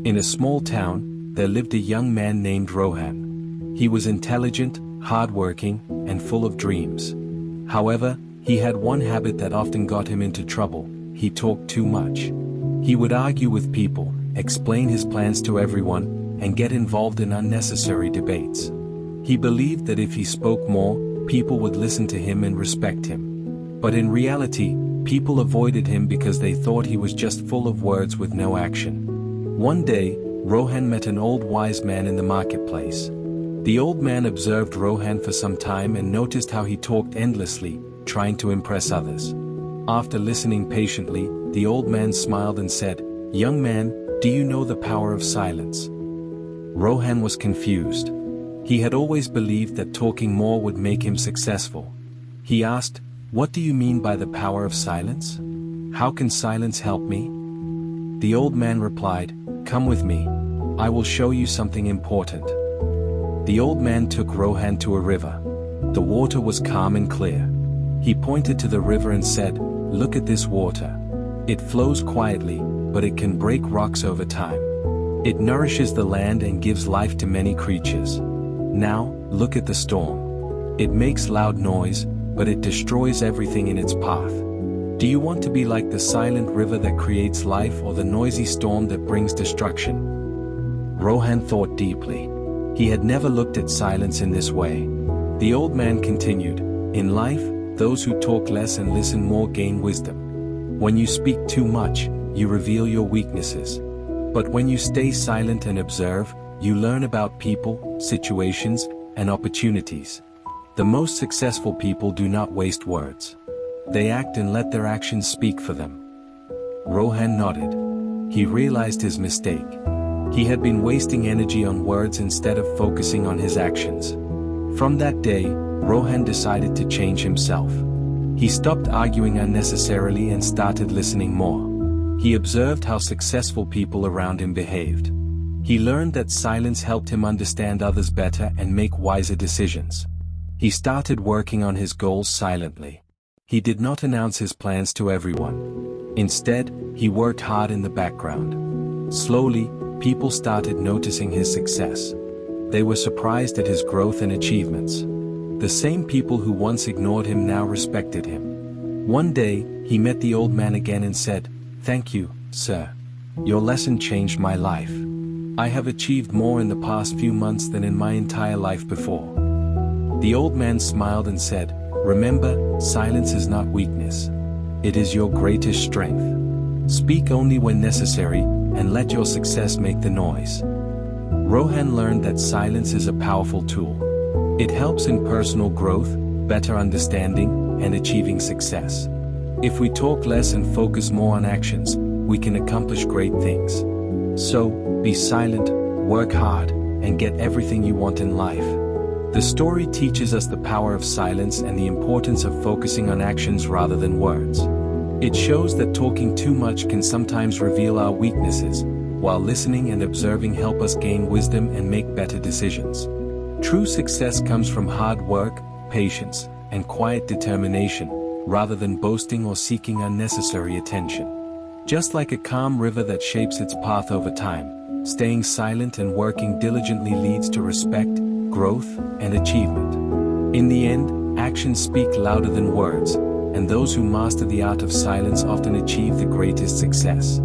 In a small town, there lived a young man named Rohan. He was intelligent, hardworking, and full of dreams. However, he had one habit that often got him into trouble: he talked too much. He would argue with people, explain his plans to everyone, and get involved in unnecessary debates. He believed that if he spoke more, people would listen to him and respect him. But in reality, people avoided him because they thought he was just full of words with no action. One day, Rohan met an old wise man in the marketplace. The old man observed Rohan for some time and noticed how he talked endlessly, trying to impress others. After listening patiently, the old man smiled and said, "Young man, do you know the power of silence?" Rohan was confused. He had always believed that talking more would make him successful. He asked, "What do you mean by the power of silence? How can silence help me?" The old man replied, "Come with me. I will show you something important." The old man took Rohan to a river. The water was calm and clear. He pointed to the river and said, "Look at this water. It flows quietly, but it can break rocks over time. It nourishes the land and gives life to many creatures. Now, look at the storm. It makes loud noise, but it destroys everything in its path. Do you want to be like the silent river that creates life, or the noisy storm that brings destruction?" Rohan thought deeply. He had never looked at silence in this way. The old man continued, "In life, those who talk less and listen more gain wisdom. When you speak too much, you reveal your weaknesses. But when you stay silent and observe, you learn about people, situations, and opportunities. The most successful people do not waste words. They act and let their actions speak for them." Rohan nodded. He realized his mistake. He had been wasting energy on words instead of focusing on his actions. From that day, Rohan decided to change himself. He stopped arguing unnecessarily and started listening more. He observed how successful people around him behaved. He learned that silence helped him understand others better and make wiser decisions. He started working on his goals silently. He did not announce his plans to everyone. Instead, he worked hard in the background. Slowly, people started noticing his success. They were surprised at his growth and achievements. The same people who once ignored him now respected him. One day, he met the old man again and said, "Thank you, sir. Your lesson changed my life. I have achieved more in the past few months than in my entire life before." The old man smiled and said, "Remember, silence is not weakness. It is your greatest strength. Speak only when necessary, and let your success make the noise." Rohan learned that silence is a powerful tool. It helps in personal growth, better understanding, and achieving success. If we talk less and focus more on actions, we can accomplish great things. So, be silent, work hard, and get everything you want in life. The story teaches us the power of silence and the importance of focusing on actions rather than words. It shows that talking too much can sometimes reveal our weaknesses, while listening and observing help us gain wisdom and make better decisions. True success comes from hard work, patience, and quiet determination, rather than boasting or seeking unnecessary attention. Just like a calm river that shapes its path over time, staying silent and working diligently leads to respect, growth, and achievement. In the end, actions speak louder than words, and those who master the art of silence often achieve the greatest success.